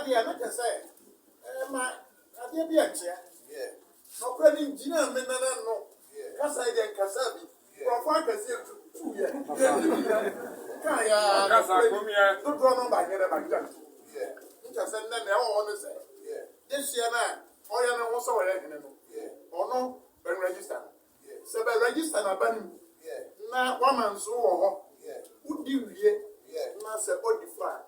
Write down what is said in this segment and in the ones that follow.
idea, like I say, my idea be a chair. No credit, Gina, men, no. Because I didn't Casabi. From one can see 2 years. That's how come here. Don't run on by here back then. Just send them all on the same. This year, all you know, also or no, when register. So by register, a ban. Now, one man so, who do you? Now, say, all the fire.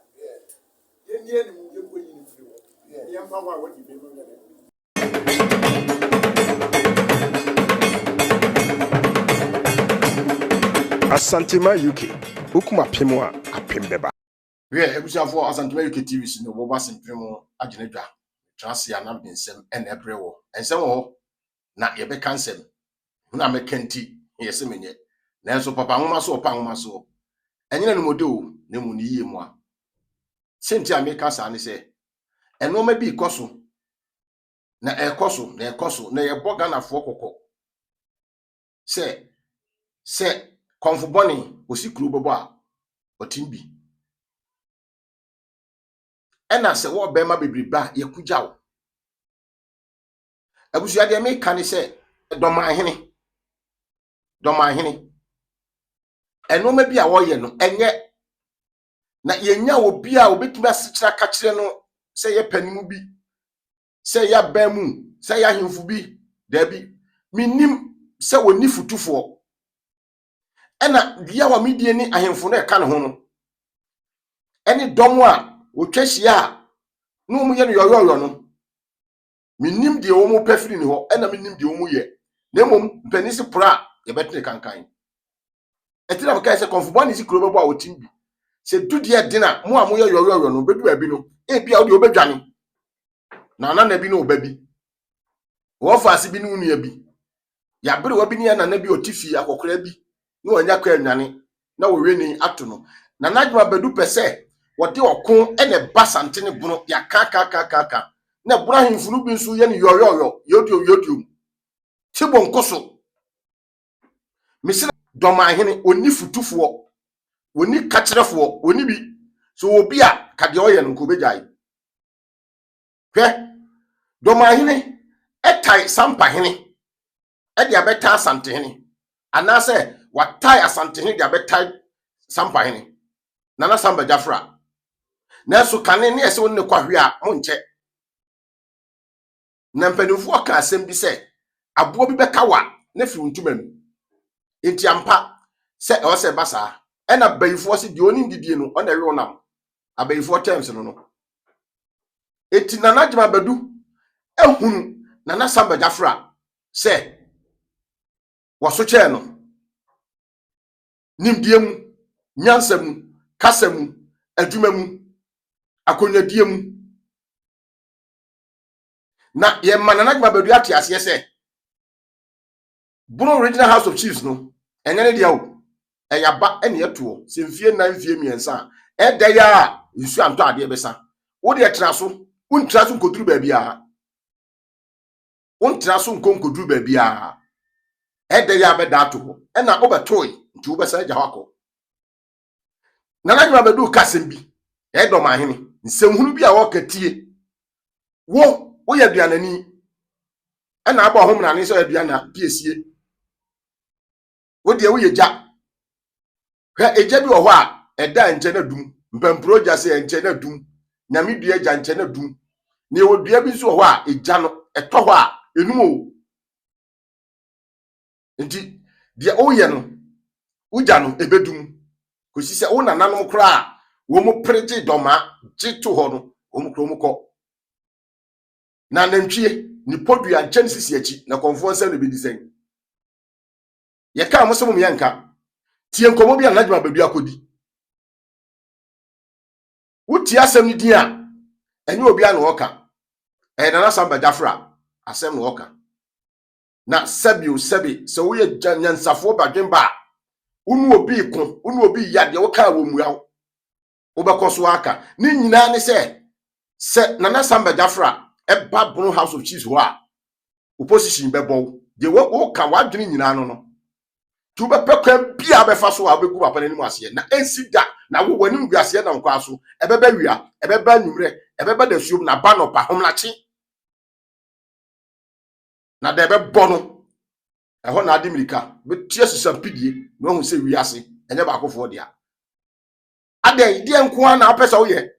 Asantema UK, Ukuma Pimwa, Apimbeba. We are able for Asantema UK TV, no Bobas and Primo, Agenega, Transia, and Abdinsem, and April, and some not Ebe Cansem, Una Mekenti, yes, a minute. Nanso Papa Maso, and you know, do, Nemuni moi. Cynthia make us and say, and no may be coso. Na e koso, na ye bogana fokoko. Se konfuboni osi krubobo a otimbi. Ena se wo bema bebriba ye kujawo. Abusuade de me kan se doma hene. Eno ma bi a wo ye no enye na yenya obi a obetumi asikira ka kire no se ye panimu bi. Se ya bemu, se ya himfu bi, dabi. Minim se woni futufo. Ena dia wa midie ni ahemfo no e ka ne ho no. Ene dom a wotwahia a no mu ye no yoyoyo no. Minim de wo mu pafiri ni ho, ena minim de wo mu ye. Na mom mpanisi pra ye betene kankan. Etira baka se konfubon ni sikro bebo a wotimbi. Se dudie dina mo a mo ye yoyoyo no bedu abi no. E bia wo de obedwane. Na bi no obabi wo fa ase bi no nua bi ya bere wa bi ne na bi otifi akokora bi ne wanya kwa anwane na wo weni ato no na najuma bedu pese wo de okon ene basante ne bunu ya ka na Ibrahim funu bi nso ye ne yodio tibo nkoso misira doma hene oni futufo oni kacherefo oni bi so obi a kade oye no ko begyae hwe doma hene etai sampa hene edi abeta asante hene anase watai asante hene di abeta sampa hene nana samba jafra na so kane ne ese wonne kwahwe a monche na mpanimfo aka asem bi se abo bi beka wa na fi ntumam enti ampa se o se basa ena bayifo se di oni didie no ona we onam abayifo terms no eti nana jima badu ehunu nana samba jafra se wasoche no nimdie mu nyansa mu kasa mu adwuma mu akonnwadie mu na ye manana jima badu ati ase se Bruno Regional House of Chiefs no enyane dia o eyaba ene eto se mfie na mfie miensa eda ya nsu anto ade besa wo de etraso untraso nkoduru ba bia untraso nkoduru ba bia eda ya beda ato ena obetoi nti wo besa ja hako nana jima bedu kasem bi edo ma hene nsemhunu bi a wo katie wo ya duanani ena aba hom na ne so aduana piesie wo de wo yeja ha eja bi wo ho a eda nche na dum mpampro ja se nche na dum nyame dua ja nche na dum ne wo dua bi so ho a eja no eto ho a enum o nti de o ye no uja no ebedum kosi se wo nananom kra wo mu preje doma jitu ho no wo mu kro mu ko na nantwie ni podua nchen sisi achi na konfo nsa no bedi sen ye ka mo so mo yanka tie nkomo bi anadwuma badu akodi wuti asem ni din a enye obi an woka nana samba jafra asem no woka na sebi se wo ye nyansafo badwemba unu obi ko unu obi yade wo ka wo mua wo bekoso aka ni nyina ne se nana samba jafra eba Bruno House of Chiefs ho a opposition bebo de wo ka wadwene nyina no tu be pekwa bia be fa so a begu papa n'anim ase na ensida na wo wani ngwiase na nkwa so ebeba wia ebeba nwumre ebeba da suom na ba no pa homlachi na da ebe bono eho na ade mirika betie susampidie no hu se wiase enye ba akofo dia ade die nko na apesa wo ye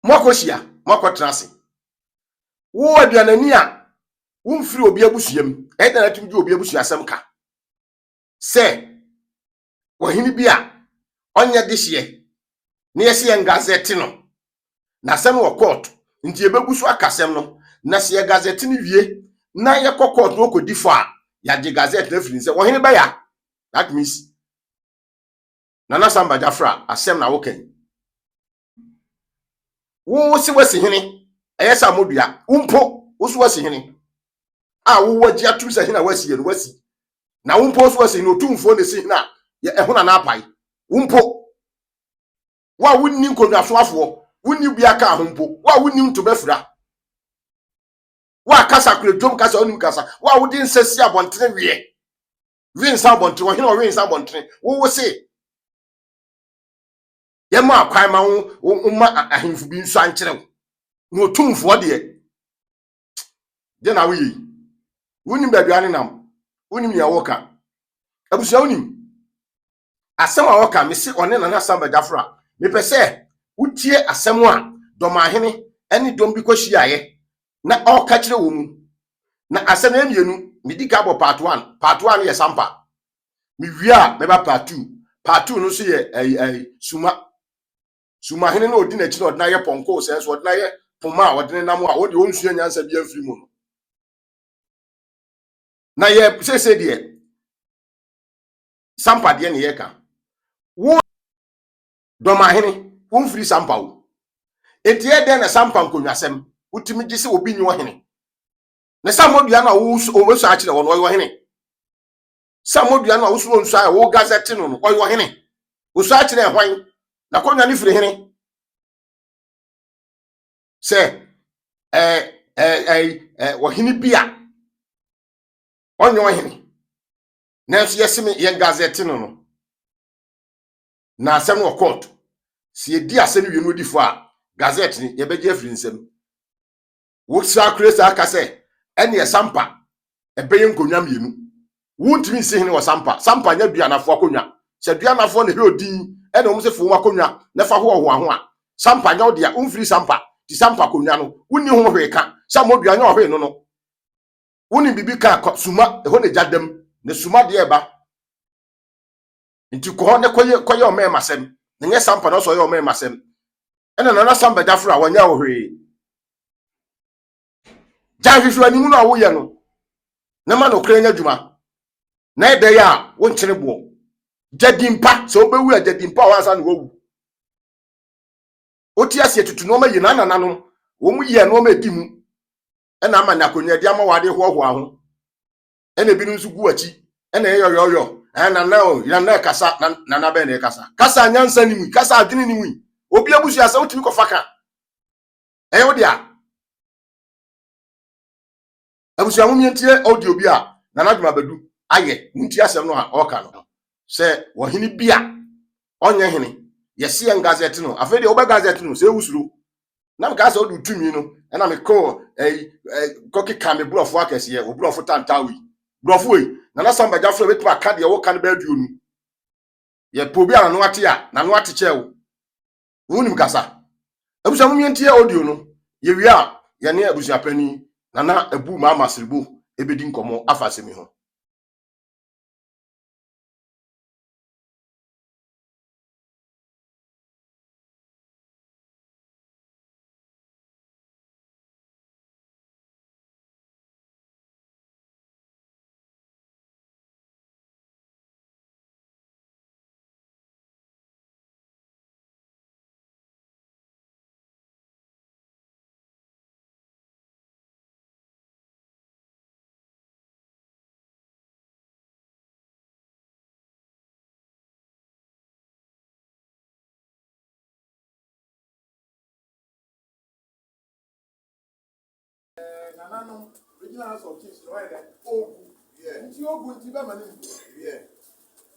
mokosia mokotrase wo aduanani a wo mfiri obi abusuam eda na tumju obi abusuasem ka se wo hini bia onye dihye na yesi en gazette no na sem wo court nti ebegusu akasem no na se gazette ni wie na ye court no kodi fo a ya de gazette na firi se wo hini ba ya that means Nana Samba Jafra asem na woken wo si wasi hini eyesa modua umpo wo so wasi hini a wo waji atum se hina wasi ye no wasi na umpo so wasi no tumfo ne si hina ehuna na apai umpo wa wunni nkonwaso afo wunni bia ka ahompo wa wunni ntobafura wa kasa kredom kasa onim kasa wa wudi nsasi abontere wie winsa abontere wo hina winsa abontere wo se yema akwan ma wo ma ahemfu bi nso ankyere no tumfo de na wo yi wonim baduane nam wonim ya woka abusia wonim asem a woka mesi one Nana Samba Jafra me pese utie asem a domahene ene dom bi kwahyiaye na oka kire wo mu na asem emienu medika bo part 1 ye sampa mi wia me ba part 2 no so ye suma hene na odi na chi na odina ye ponko se so odina ye poma a odine nam a odi onsu anyansa bia mfiri mu no na ye se de sampa de ne ye ka wo domahene wo mfiri sampa wo enti ye de na sampa nkonwasem utimi gise obi nyi wo hene na samodua na wo so a kire wo no wo hene samodua na wo so nsu a wo gazette no wo hene wo so a kire hwan na konwa ni firi hene se wo hene bia onyo hene na so yesime ye gazette no na asem no court si edi asem wi no difo a gazette ni ye beje afiri nsem wo sa kresa aka se ene ye sampa ebeye nkonwa mienu wuntimi nsi hene wo sampa nya dua nafo akonwa se dua nafo ne he odin ene wo se fo akonwa na fa ho ho a sampa nya odia umfiri sampa ti sampa konwa no wuni ho hweka samodua nya ohwe no wuni bibi ka suma ho ne jadam ne suma de eba nti ko ne koye o me masem ne nye sampa no so ye o me masem ene Nana Samba Jafra wanya ohwe jafifu animu no wo ye no ne ma no krenya djuma na ede ya wo nkyere bo jadimpa so obewu a jadimpa wansa no wu oti asie tutu no ma yi na no wo mu ye no ma di mu ena ama na konya di ama wade ho aho ena bi nsu gu achi ena yoyoyo ena na kasa na be na kasa nyansa ni mu kasa adwene ni mu obi abusu asa otimi ko faka eyo dia abusu amumye ntie audio bi a Nana Adwuma Badu aye nti asem no ha oka no se wo hini bia onye hini yesi en gazette no afede oba gazette no se wusuru na me ka se odu tumi no na me ko koki kan me brofo akese ye obrofo tantawi brofo we Nana Samba Jafra betu aka de wo kan ba duonu ye po bia na no ate chewo wunim kasa abusu amumye ntie audio no ye wi a ye ne abusu apani Nana Ebu Mama Siribu ebedi nkomo afasemi ho Nana regional house of chiefs right there. Ogu. Yeah. Nti Ogu nti be mani. Yeah.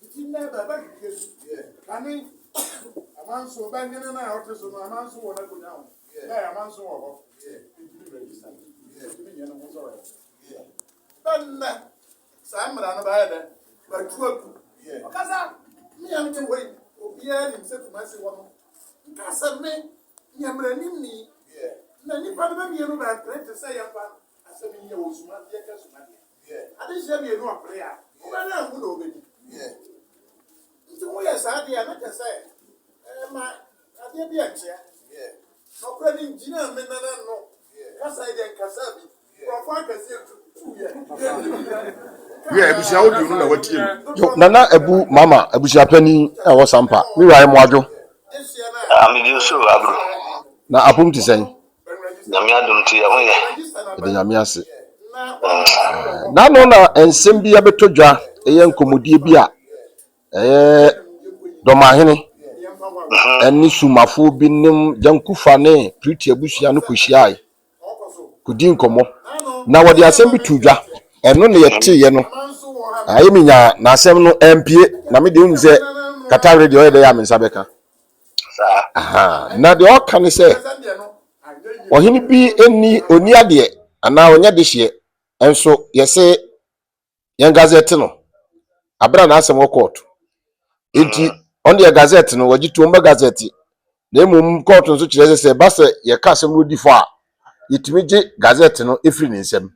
Nti na ba ba kike. Yeah. Kani Amanso bangene na hote so no amanso wona kunya ho. Na amanso wo ho. Ndiri register. Ndiri nyane mo so ya. Banna samra no ba de. Ba tuaku. Okasa me am ke wei. Obia ni se kuma se wo no. Nkasa me nyamra nimni. Na nipa no ba mi no ba krete se yamba. Asemi ye wo suma ye ka suma. Ade je mi no apre ya. Wo ba na hu no obedi. Nti wo ye sa de na ke se ma ade bi anche. No kwa ni njina me na no. Kasa ide nkasa bi. Profo akase tu ye. Yeah, ebusia wo di no na watie no. Yo nana ebu mama ebusia pani e wo sampa. Mi wa mo adwo. Amidi so abro. Na apum ti sen. Nyame adom ti ya ho ye. De nyame ase. Na no na ensem bi abetodwa eye nkomodie bi a domahene eni sumafo bi nim jankufa ne priti abusia no kohia kudi nkomo na wodi asem bi tudwa eno ne yete ye no ayi minya na asem no empie na me de hu se kata radio e de ya mensa beka aha na de o kan se ohini bi eni oni ade ana onya de hye enso yese yen gazette no abra na asem court enti on the gazette no wajitu omba gazette na emum court nso kire se ba se ye ka asem no di fo a yitimi je gazette no efri ni nsem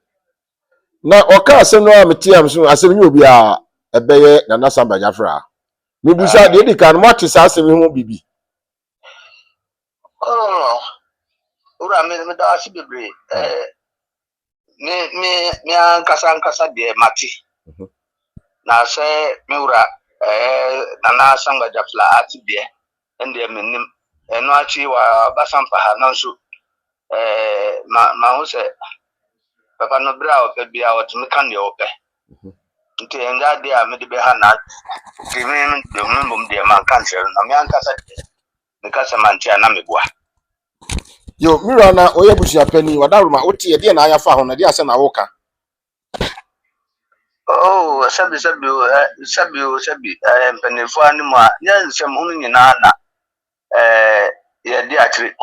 na oka asem no ametiam so asem ni obi a ebeye na nasamba jafra mi busa de di kan mo tisa asem ho bibi Oh, ura me da asi bebre. Me ankasa de mati. Na se me ura na na sanga jafla ati de ende menim eno achi wa basampa ha na so ma ho se papa no bra o pe bia o tumi kan de o pe. Nti enga de a me de be ha na ti me de mbom de man kan se na me ankasa de me kasa mantia na me boa. yo mira na oye busia pani wadaruma otie de na ayafa ho na de ase na woka Oh, sabi mpanifo animu a nya nsɛm ho nyinaa na yɛde akyere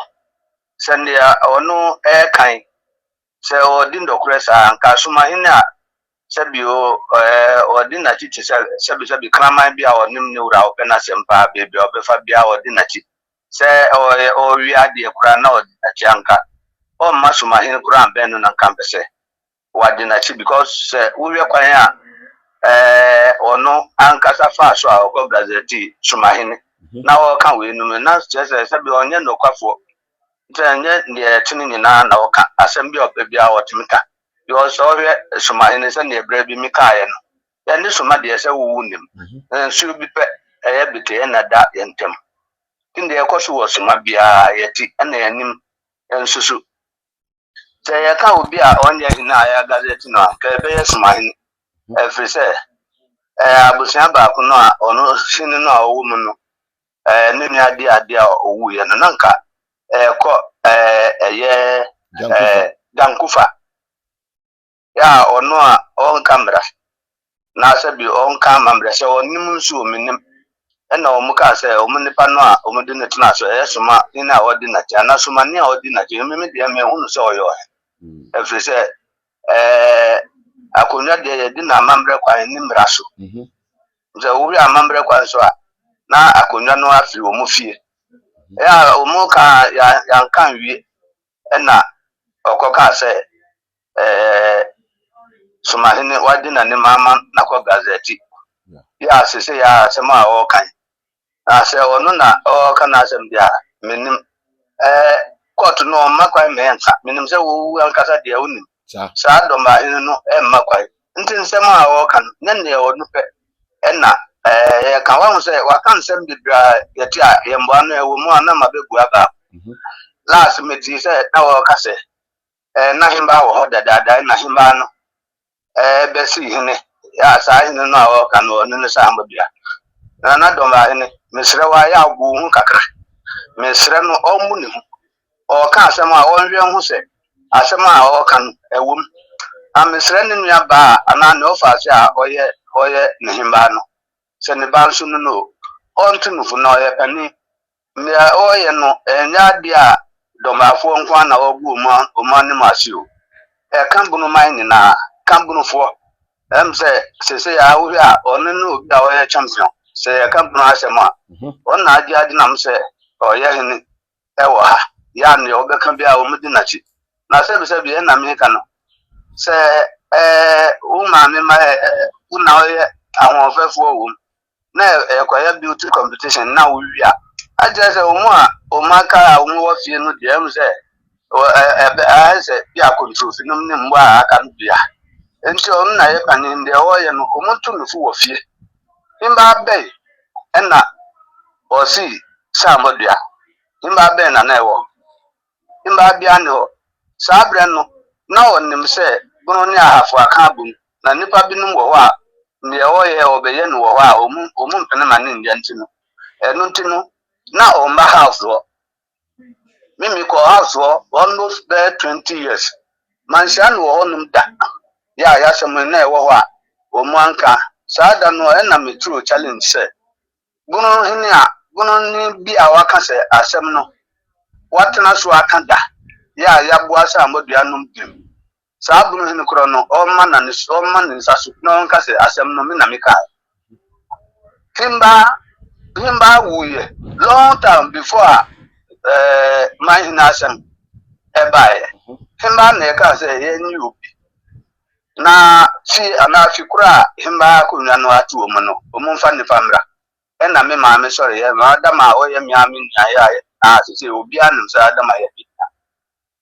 sɛnea ɔno kan sɛ ɔdi ndɔkorɛ saa nka asomahene a sabi ɔdi n'akyi te sɛ sabi kraman bi a ɔnim ne wura ɔpɛ n'asɛm paa beebi a ɔbɛfa bia ɔdi n'akyi sɛ ɔwie adeɛ koraa na ɔdi n'akyi anka ɔmma asomahene koraa mbɛn no na nka mpɛ sɛ wadi n'akyi because sɛ wowie kwan a ono ankasa fa so a okọ gazeti sumahene na o kan we nu na se bi onye no kwafo ntenye ne tini nyina na o ka asem bi opa bia o timika yo so hwe sumahene se ne bra bi mika ye no ya ne suma de se wo nim nsu bi pe eye bite na da yentem tinde ye koso wo suma bia ye ti na yanim ensusu se ye ka obi a onye hina ya gazeti no ka ebe ye sumahene every say abusia ba ko no a ono sini no a owo mu no ne nua ade a owu ye no nanka ko eye dankufa ya ono a on kamera na sabi on kamera se onim nso ominim na omuka se omunipa no a omudi ne tena so suma ina odi na tia na suma ni a odi na tia meme de me hunu se oyo every say akonya de na amambre kwa ni mraso nze wo ya amambre kwa so a na akonya no afiri wo mu fie ya omu ka ya nkan wie na okoka se sumahene wadi na ne mama na kwa gazeti ya sese ya sema o kan na se onu na o kan asem dia menim court no makwa me nka menim se wo ankasa dia unim sa doma inu no makwa nti nsem a o kan ne onu pe na ya kan wa se wa kan nsem bibra yeti a yembo anu ewo mu ana mabegu aba last meti se na o ka se na himba wo dada na himba no besi hine ya sa hine no a o kan o ne sa ambia na doma ene mesre wa ya gu hu kakra mesre no o mu ne hu o ka asem a o nwe hu se asem a o kan ewum amesre ne nua ba ana ne ofa se a oye ne himba no se ne ba nso no onto no no ye pani me o ye no enya dia domafo nkwa na ogu o ne masio e kan bunu man ni na kan bunu fo se ya wo a onu no obi a o ye champion se e kan bunu asema on na adi na mse o ye hini e wo ha ya ne o be kan bia o mudi na chi na se bi na me kan no se wo ma me ma una o ye awon fefo wo na ekwaya beauty competition na wo wi a aje se o ma ka o mo wo fie no de am se se bia control finum ne mbo a aka bia enti on na ye kan ndi o ye no o mo tu no fu wo fie imba be na o si samodua imba be na ewo imba bia ne ho sabre no na onim se bunu ne ahafo aka bum na nipa binum wo a ne o ye obeye no wo a o mu mpene ma ne ndi enti no enu enti no na o mba house wo mimi ko house wo almost 20 years manshan wo honum da ya sem na ewo ho a o mu anka saada no na metro challenge se bunu ni bi a waka se asem no watena so aka da ya bua sa modua num dim sa bunu hini kro no o ma na ni sasu no nka se asem no me na me ka himba wuye long time before my nation ebae himba na ka se ye ni obi na fi kura himba ko nwa no atu omo no omo mfa ne famra na me ma me sori ye ma adama o ye mi ami nya ya se obi anum sa adama ye bi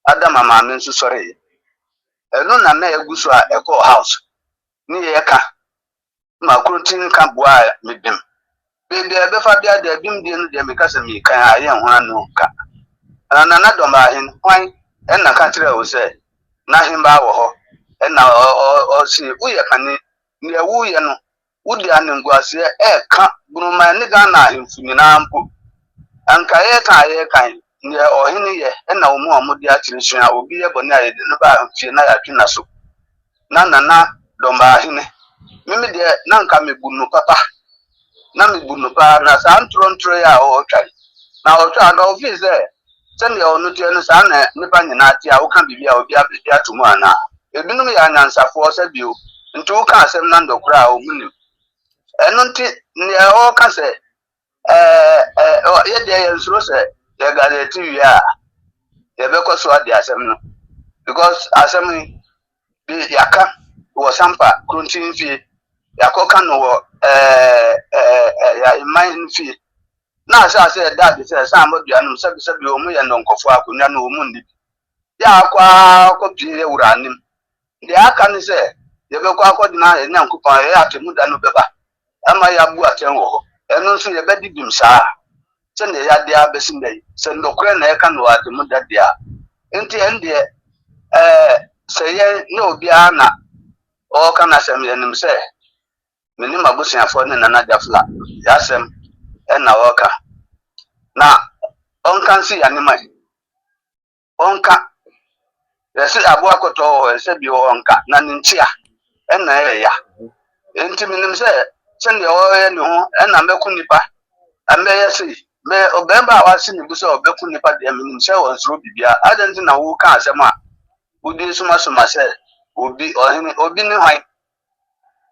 adama ma me nso sori ye eno na eguso a eko house ni ye ka ma krutin ka boa me bim be be fa bia da bim die no de me ka se mi kan aye ho anu ka na do ma hin kwan na ka tire o se na hin ba wo ho na o si uye kani ni ewu ye no udi anenguase ka bunuma ni ga na ahimfu nyina mpo anka ye kan ni ohini ye na omu di akiri sua obi ye boni aye no ba fie na ya twina so na do ma ahini mimi de na nka mebunu papa na mebunu pa na sa ntro ya o twai na o twa na office se ne onu tie no sa na nipa nyina tia wo kan bibia obi abidi atumu ana ebinum ya nyansafo se bio ntu ka asem na ndokura o munim enu nti ne o ka se ye de ye nsuro se ye ga de ti wi a ye be ko so ade asem no because asem bi yaka wo sampa kruntin fi yakoka no wo ya imine fi na se dad se sam bodua no se bi o mu ye ndonkofo akonya no o mu ndi ya kwa ko pi ewura nim ndi aka ni se ye be kwa ko dina ye nyankopon ye atemu da no beba ama ya bu aten wo enu nso ye bedi bim saa se ne ya de abesin dai se ndokre na ye ka no atemu da dia enti ende se ye ne obi ana o kana sem ye nim se meni mabusiafo ne nana jafla ya sem na woka na onka nsi ya ne mai onka yesi abu akoto ese bi onka na ntia na ya enti minim se ne o ye ne ho na meku nipa ame yesi me obemba awasi ni buso obeku nipa de minim se won suro bibia adenti na wo ka asem a udi suma se obi ohini obi ni hwan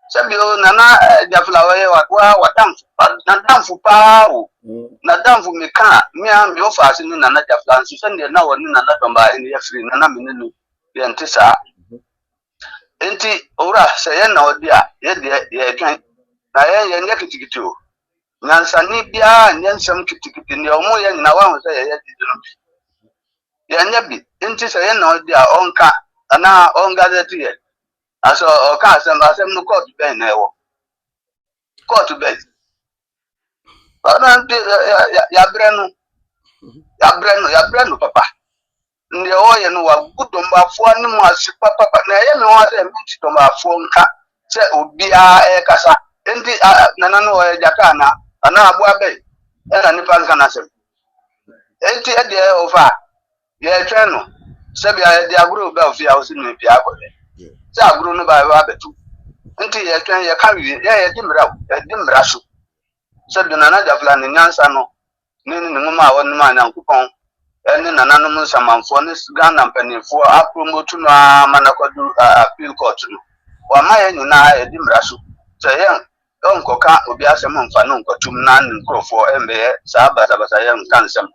sebi o nana jafla waye wa damfu pa o na damfu me ka me ofa ase ni nana jafla nso se ne na woni nana tomba ni ya free nana menenu ye ntisa enti ora se ye na odi a ye de ye twan na ye nya kitikiti o nyansa ni bia nyansam kitikiti ne omo ye nyina wa ho se ye didi no ye nya bi enti se ye na odi a onka ana onga de tie aso o ka asem no court ben na ewo court ben ana ya brenu papa ndi o ye no wa gudomba fo ani mu asi papa na ye me wa se mi tomba fo nka se obi a kasa enti nana no o jaka na ana abu abai na nipa nka na sem enti e de over ye twa no se bia ye de agro ba ofia o si no bia akole se agro no ba betu nti ye twa ye ka wi ye di mra so said the Nana Jaflan in Yansano, Nini Numa, one man and coupon, and in anonymous among Fonis Gun and Penny for Apromotuna Manakodu appeal court. Or my and I, Dimrasu, say young. Uncle can't be as a month for Nunco to Nan and Crow for MBA, Sabata, but I am cancer.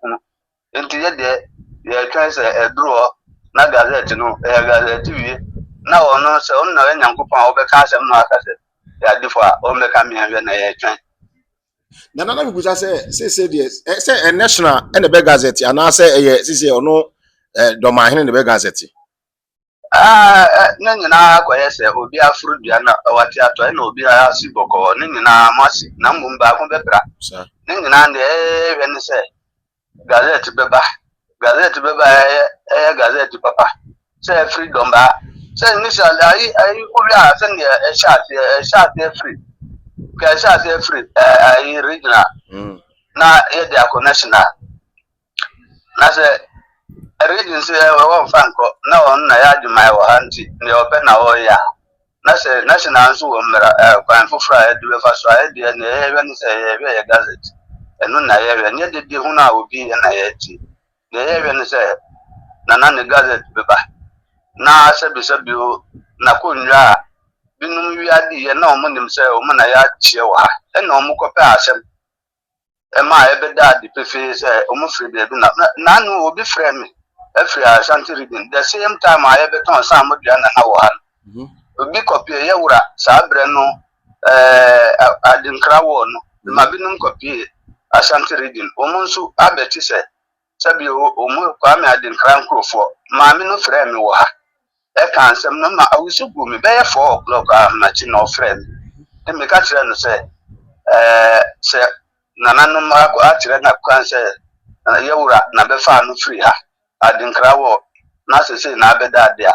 Into your trains a drawer, not gazette, no, a gazette TV. Now, no, so no, and Uncle Power Becas and Marcus. They are different, all the coming and a train. Nana mi kusa say yes. Say a national and a big gazette. And I say or no domain in the big gazette. Nina, yes, will be a fruit, and what you are to be a siboko, Nina, Mossy, Namumba, Bebra. Nina, and say, Gazette Beba, Gazette Beba, Gazette Papa. Say freedom, say, Miss, I send a shot free. Shot free, regional. Now, they are connection. I say, a region say, one Franco, no one I had my auntie, the open our ya. National Quine for Friday, do a fast Friday, and even say a gazette. And when I ever near the Huna will be an IAT. The even say, Nana Gazette Beba. Now I said, beside you, Nakunya. Binu we had the no man himself, man I had Chewa, and no Mukopa. Am I ever that the preface, almost free baby? None will be friendly. Every Ashanti reading. The same time I ever told some of the other one. Big copy, Yawra, Sabreno, I didn't cry one. The Mabinum copy, Ashanti reading. Omonsu, I bet he said, Sabio, Omo, Kwame, I didn't cry for. Mammy no friend, you are. I can't say, no, I will so go me by 4 o'clock. I'm not no friend. Then me catch and say, Nana Marco actually not cancer. Yawra, never found free. I didn't cry walk. Not to say, never that there.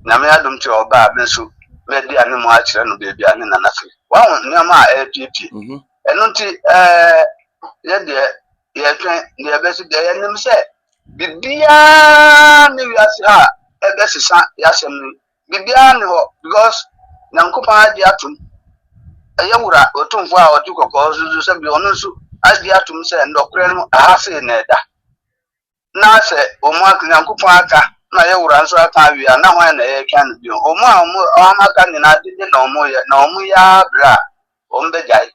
Namadum to your bar, Bensu, made the animal actually baby and nothing. One, Nama LPP. And until, the best day and them said, Bidia, maybe I see her. Best is Yasem, Bibiano, because Nancopa diatum. A Yawura, or Tumfa or Tuco causes to be honest, as diatum said, and Doctor, I say Neda. Now say, O Mark Nancupaka, my Yawura, so I can't be, and now when I can be. O Mark and I didn't know more yet, no more bra, on the guy.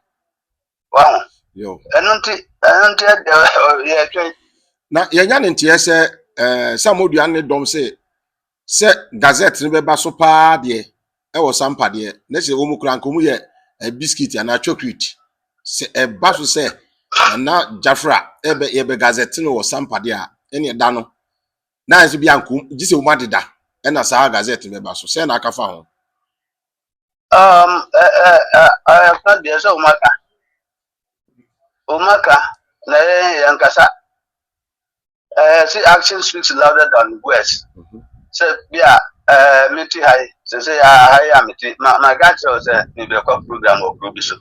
Wow, Yo, and until now, Yan in TS, some would you say. Say Gazette ne beba so pa de e wo sampa de na se wo mu kran ko mu ye biscuit and chocolate se e ba so se na Jafra e be Gazette no wo sampa de a ene da no na so bia nkum gi se wo ma deda e na sa Gazette ne beba so se na aka fa ho na de so umaka na yankasa see action speaks louder than words. So, yeah, Miti High, so say, I am it. My God shows maybe a program or provision.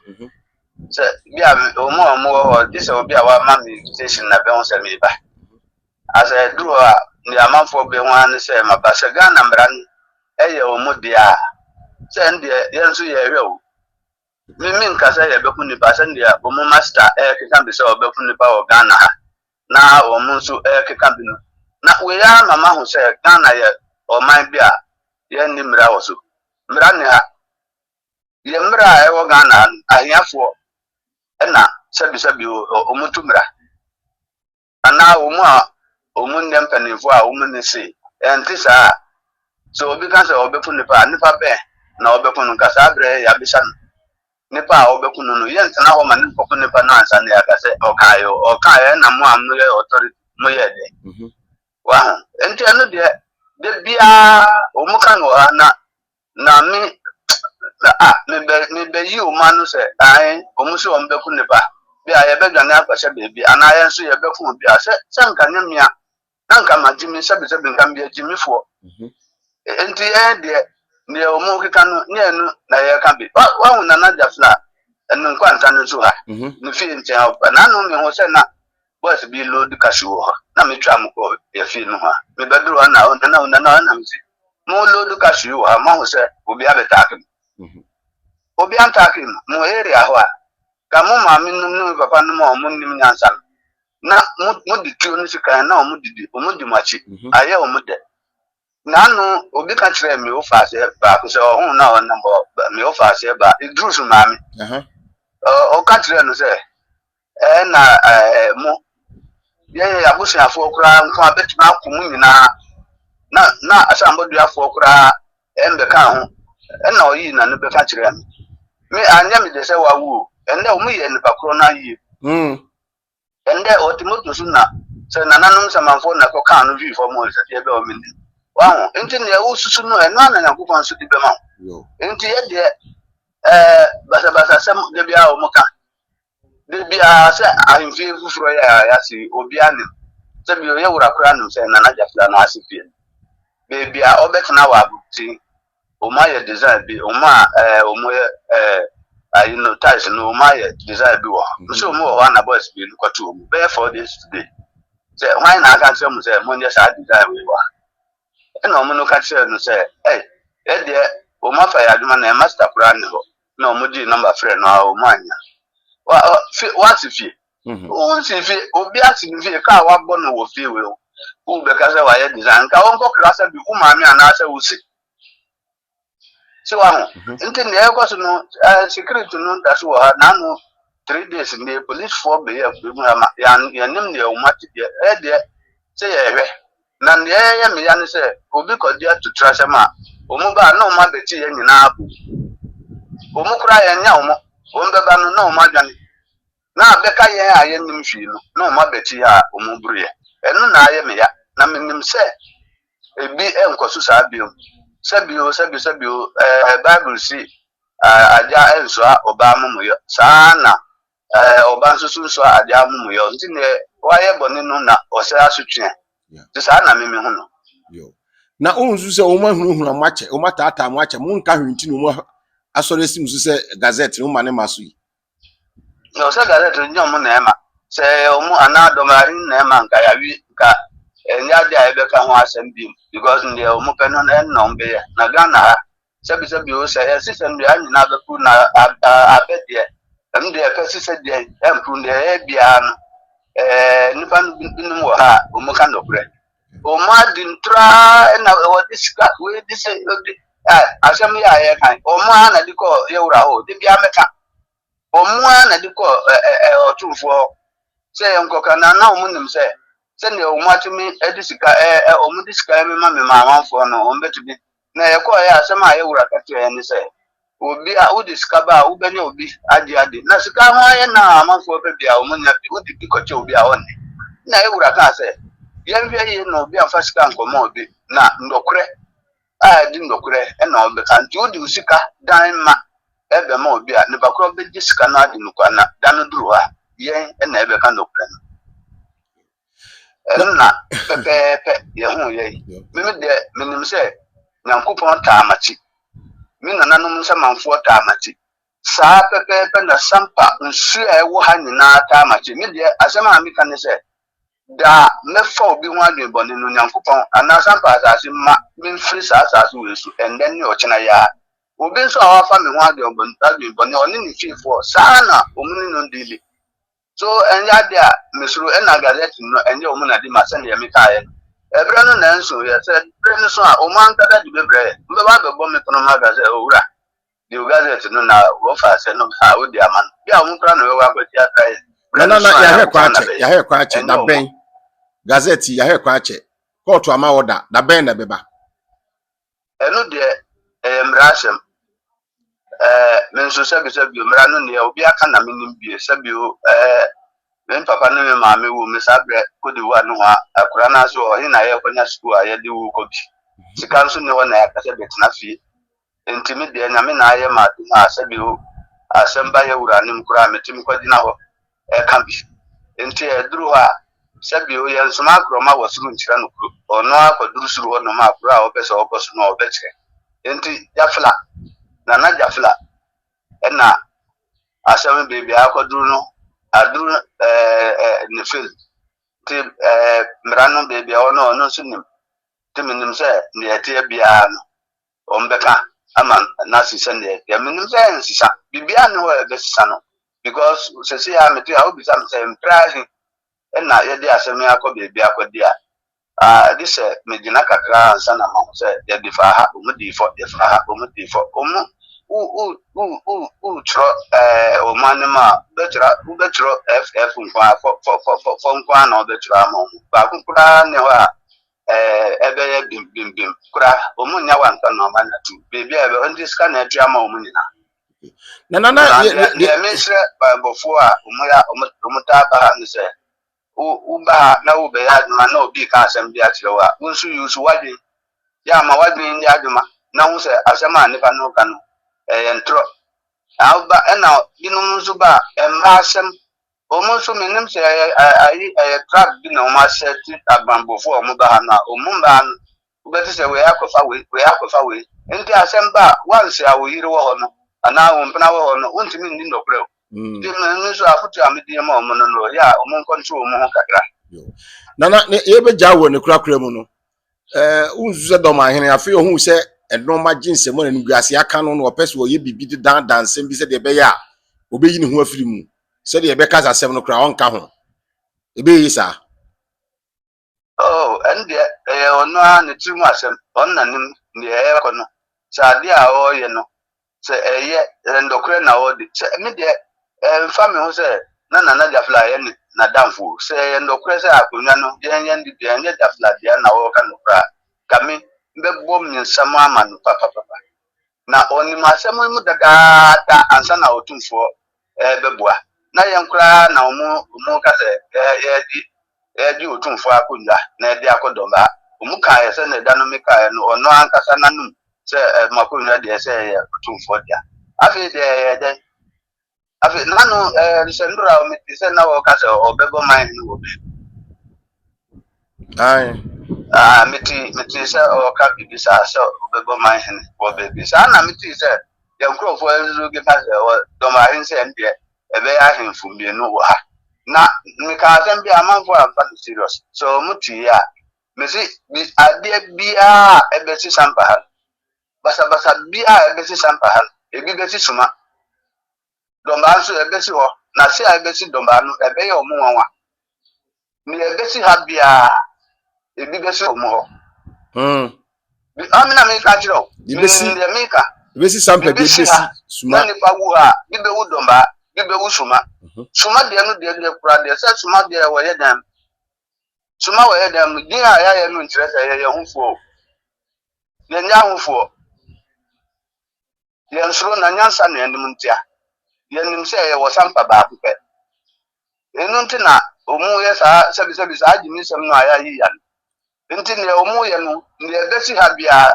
So, yeah, more, this will be our mammy station. I don't say me back. As I drew the amount for being one, say, my Basagan and Bran, Mudia, send the Yansu Yero. Mimim Casa, Bekuni Basandia, Bomu Master, can be so Bekuni Power Ghana. Now, or Munsu Cabino. Now, we are Mamma who said, Ghana. Or my beer, yen Nimra also. Mrania Yemra, Ogana, I have for Enna, Sabisabu or Umutumra. And now Umundem penny for a woman say, and this are so because of Bepunipa, Nipa Bear, now Bepun Casabre, Yabisan, Nipa or Bepunu, Yent, and our man for Punipa Nance and the Akase, Okayo, or Kaya, and Mam authority Moyede. Wow, and tell you, the Bia Omukano na me be you man say I omuso ombeku nepa bia ye be dwane akwache baby ana ye nso ye befu bia se nka nyamia nka magimi se nka bia jimifo enti de ne omukeka no ne enu na ye ka bi wa hu na na jafla enu nkwa nta no so ha ne fi ntia na no me ho se na boys bi load cash wo na me twa mko ye fi no ha me bedru na me si mo load cash wo ha ma ho se obi abetakim obi antakim mo area ho a Kamu maame no papa no ma omo nim nyansa na mo di tuo no sika na omo di machi aye omo de na no obi ka kire me wo fa se ba ko se ohun na on number me wo fa se ba idru su maame o ka kire no se na mo ye abusuafo kura nko abetima akomu nyina na asamboduafo kura embeka ho na oyi na no be ka kire me anya me de se wawu ende omu ye ne bakro na yi ende otimoto suna se nananom samanfo na ko kan no vi fo mo se de be o mini wa ho enti ne wo susu no eno na yakufan so di be ma enti ye de basa sem de bia o mo ka de bia se ahimfi fufuro ya si obi anim se bi o ye wura kura no se nana jafla na asifie be bia obetna wa abuti o ma ye design bi o ma o mo I know ties no my desire be one. So more one boys be look to be 4 days today. Say why not can say money as I desire we were. And no no catch no say, hey, dear, o ma fire man a master plan no mudi number friend no mine. What's if you? Once if you obi asking if you car what born will feel will. Who because I design ka won ko class be umami and answer will see. So until the aircraft no security no that's what now 3 days in the police for be yan nim the umati there say na the me yan say obi ko dia to trash ma omo ba na omo beti ye nyina abu omo kura ye nya omo be ba no na omo adwane na beka ye a ye nim hwi no na omo beti a omo buru ye eno na aye me ya na menim say ebi enkoso sa biom Sabio, Bible see, Aja Elsa, Obama, Sana, Obansu, Aja Muyo, why Bonino, or Sasuchin. This Anna Mimihono. Na unzu se o ma hunu hunu mache o mata ata mache mun ka hwinti no mu asore sim se gazette no mane maso yi no se gazette nyo mu na ema se o mu anado mari na ema nka ya wi ka enya dia ebe ka ho asem bi because ndị o mu peno na no mbe ya na Ghana sebi o se system dia nyina be ku na abedie em dia ka sise dia empru ndị bia no nipa no wo ha o mu ka no pre o ma din tra na o discuss we this asem ya ya kan o ma na diko ye wura ho de bia meka o ma na diko otumfo se enkoka na o mu nim se ne o ma tumi edisika o mu disika me ma amanfo no o mbetumi na ye ko ya asem a ye wura ka te ni se obi a o disika ba o benya obi ade na sika ho ye na amanfo be bia o mu nya bi o di ko che obi a woni na ye wura ka se yɛnhwɛ yi no obi amfa sika nkɔmɔ obi na ndɔkorɛ a di ndɔkorɛ ɛna ɔbɛka nti wodi sika dan ma ɛbɛ ma obi a ne bakoro bɛgye sika no ade no kwa na dan duru ha yɛn ɛna ɛbɛka ndɔkorɛ no ɛno na pɛpɛɛpɛ yɛho yɛyi meme deɛ menim sɛ nyankopɔn taa makyi me nananom nsamanfoɔ taa makyi saa pɛpɛɛpɛ na sampa nsuo a ɛwɔ ha nyinaa taa makyi me deɛ asɛm a meka ne sɛ da mefa obi ho adwebɔne no nyankopɔn anasampa asase ma memfiri saa asase wɔ so ɛndɛ ne ɔkyena ya obi nso a wafa me ho adwebɔne ɔne ne fiefoɔ saa na ɔmu ne no dili so ɛnyɛ ade a mesoro ɛna gazette no ɛnyɛ ɔmu na de ma sɛneɛ mekaeɛ no ɛberɛ no na nso yɛ sɛ berɛ no so a ɔmu ankasa de bebrɛ mbɛba bɛbɔ me pono ma gazette owura de gazette no na wɔfa sɛ no ha wodi ama no bi a ɔmu kora na wɔwɔ akwati atrae na yahwe kwa ache da ben gazette yahwe kwa ache court ama order da ben na beba eno de mrasem men so sabi mra no ne obi aka na menim bie sabi o men papa no me maame wo me sabre kodi wa no ha akura na so o hina ye kwanya school a ye de wo ko bi sika nso ne wona ya kase betina fie entimi de nyame na aye ma du ha sabi o asamba ye wura nim kura metimi kwadi na ho ka bi enti eduru ha sabi o ye nsoma akroma wasuru nkyira no kuro ono akwaduru suru ho no ma akura a obese okoso no obeche enti jafla na jafla ena asem bebi akwaduru no aduru ne fil ti mrano bebi ono sunim ti minim se ne yete bia no ombeka ama na sisa ne ya minim se nsisa bibia no wa besisa no because sisi ha meti ha obi sam say mprahi na ye dey asemi akọ bebi akọdi a this medina kakra ansa na ma say ye di fa ha omu di fo ye fa ha omu di fo omu tro omu anima betro ff nkwa for nkwa na obetro ama ba kunkura ne wa ebe ye bim kura omu nya wa nka no ma na tu bebi ebe on this can na ama omu nyina na ye mesre ba bofo a omu ta ba ha ne say uba na ube ya aduma na obi ka asem bia kirewa unsu yusu wadin ya ma wadin ndi aduma na hu se asem a nipa no ka no entro auba na inum nso ba emma asem omo nso menim se trap bi na omo set agbambofo omo ba ha na omo ba ubeti se we akofa we enti asem ba once a wo yiri wo ho no ana wo mpena wo ho no untimi ndi ndokre nso afutu amedi ma omo no ya omo control omo kakra nana ye be jawo ne kura mu no unzu se do ma hene afi ohun se enoma jinse mo na nguase aka no no opese wo ye bibi de dan sem bi se de be ya obeyi ne ho afiri mu se de be kasa sem no kura onka ho ebe yi sa ende ono a ne trimu asem onna nim ne ye ko no sa de a o ye no se eye ndokre na o de se me de family ho se na jafla ye ni na damfo se ndokre se akonya no ye ndi de ye jafla de na o ka no kra kami be bom ni nsama ama no papa na oni masem mu daga ta ansa na otumfo beboa na ye nkra na omu ka se ye di otumfo akonya na de akodomba omu ka ye se na da no me ka no ono ankasa nanum se makonya de se ye otumfo dia afi de afi nanu risendura o meti se na wo ka se obebo man no obi meti se o ka bibi sa se obebo man hen wo bebi sa na meti se ye nkrofo ezu ge ka se do ma hin se ndie ebe ya hin fumienu wo ha na me ka se bia amanfo amfa serious so muti ya mesi ade bia ebe si sampa ha basa bia ebe si sampa ha ebi be si suma domba so ebe si ho na se ebe si domba no ebe ye omu wanwa ni ebe si ha bia ebi be si omu ho amina me ka chiro ibe si sampa de ibe si suma na ni pa wu ha ibe wu domba ibe wu suma suma de no de kura de se suma de wo ye dam suma wo ye dam di a ya ye no ntire se ye hunfo ye nya hunfo ye nsoro na nyansa na enim ntia ye nim se ye wo sampa ba pe enu ntina omu ye sa sebi sa ajimi sem no aya yi ya nti ne omu ye no ne ebe si ha bia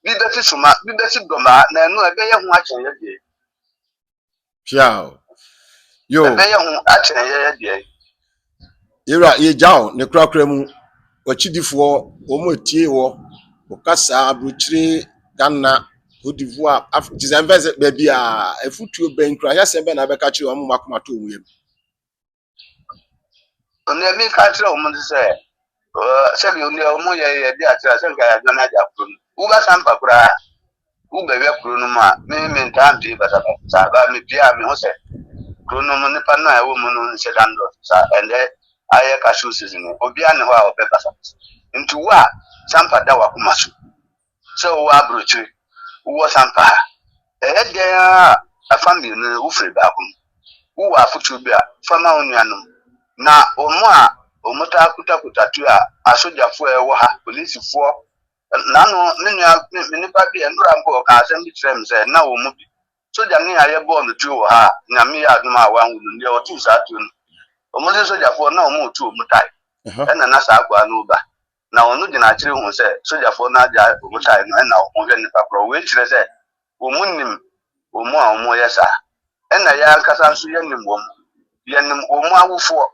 bi be si suma bi be si doma na enu ebe ye hu achen ye die piao yo ebe ye hu achen ye die ira ye jaw ne kura mu ochidifo omo tie wo okasa abruchire Ghana Cote d'Ivoire Afrique baby a efutuo ben kura ya sembe na beka chire omo makoma to omu yem ne mi ka chire omu se sebi oni omu ye di atira se nka ya jona ja kuru uba sampa kura ube we kuru no ma me ntambi basa sa ba mi bia mi ho se kuru no mo nipa na ewo mu no nse dando sa ende aye ka shoe season obi ane ho a obe basa ntu wa sampa da wa kuma so wa abrochiri wo sampa de afambi no ufre ba kum wo afutu bi a fama onuanom na omuta kuta a asojafo ewo ha polisifo na no ne nipa bi enura mpo ka asem bi trem se na wo mu bi soja ni aye ball no tu wo ha nyame ya aduma a wanwu no nde otu sa tu no omuze sojafo na omu tu omutai na sa agwa no ba na onu di na chiri hu se sojafo na aja omutai no na omu nipa pro we chire se omunnim omu a omu yesa na ya nkasa nso yenim omu awufo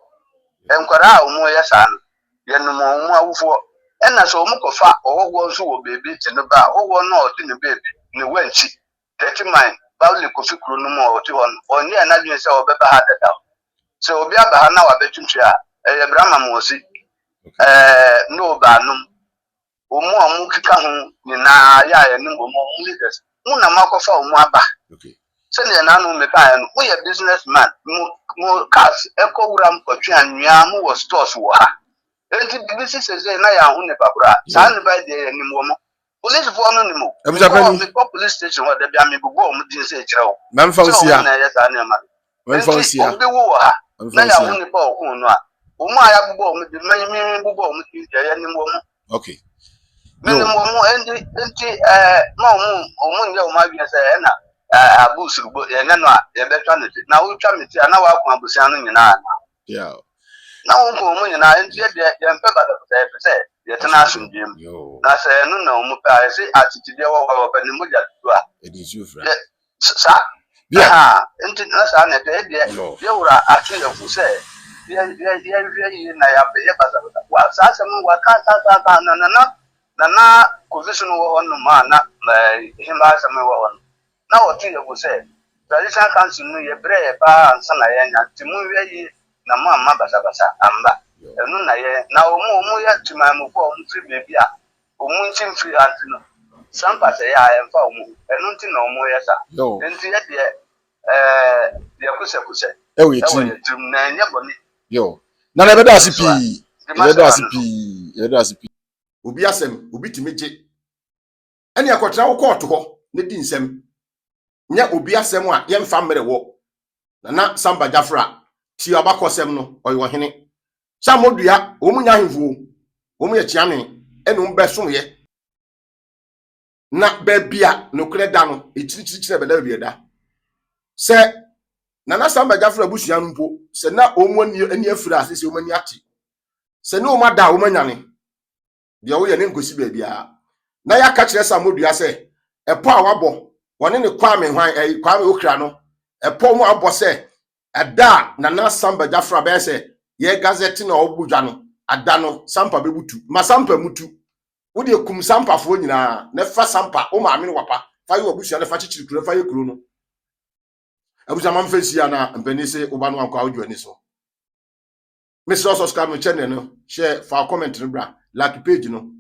enkwara omu yesa no yenim omu awufo na so omu kofa owo nso wo bebi tinuba owo no odi ne bebi ne wanchi 30 mile bawle kofi kuro no mo oti hon onye na dwen se obeba ha dada so obi aba ha na wa betuntu a ebraham mosi no ba num omu kika ho ni na ya yenim omu leaders una makofa omu aba Send an animal mechanic, we a businessman, more cars, echo ram, and yam was stores war. This is a Naya Unipabra, signed by the animal. Police for anonymous. Police station where the Yami Boom didn't say, Joe. Manfosia. Manfosia. The war. Naya Unipo, Umaya Boom, the main Boom, the animal. Okay. No, Abus, and then now we come to an hour of Busian. Yeah. Now, I said, the international gym. I say, no, I say, I see the over it is you, friend. Sir? Yeah. International, you were actually a full say. Yeah, Nana position on the man, him as a man. Now, what you say, traditional council, you brave and son, to move ye, Nama Mabasabasa, Amba. Now, more yet to my move on 3 baby. Munching free Antino. Some pass I am found, and nothing no more, yes, sir. No, and the Akusa. Oh, it's yo. Now, never does it. Never does it. Never does it. Obi asem obi timeje ene akotra wo court ho ne di nsem nya obi asem a ye mfa mmere wo na Samba Jafra ti abakosem no oyo hene samodua wo munya hemfuo wo mu ye chiame ene umbesom ye na babia no kre da no ekyirikyiri beda bieda se na Samba Jafra busua mpo se na omu ani afira ase se omani ati se na omada omanyane dia wo ye ne nkosi bia na ya ka kire samodua se epo a wabo woni ne kwame hwan kwame okra no epo mu abo se ada na Samba Jafra be se ye gazette na obudwa no ada no Sampa bebutu ma Sampa mutu wo de kum Sampa fo nyina na fa Sampa o ma ame no wapa fa ye obusua na fa chichiri kuro fa ye kuro no abuja man fesi ana mpani se oba no akwa odwo ani so Mr. Subscribe my channel no share for comment no bra like page no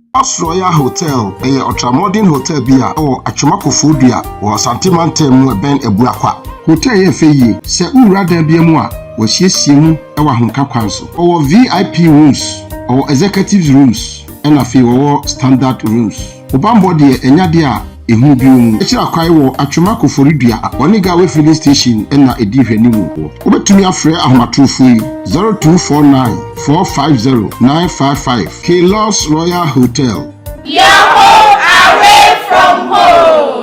Royal Hotel a ultramodern hotel bia or Achomako Dua or Santimante mu ben ebuakwa hotel ye feye se ura da bia mu a wo hiesie mu e wa honka kwan so or VIP rooms or executive rooms and afi wo standard rooms obambo de enyade a ehu bi mu ekira kwai wo Achomako Dua Oniga we filling station na edi hwanimu obetumi afre ahomatofo yi 0249 450 955 Kilos Royal Hotel. Your home away from home.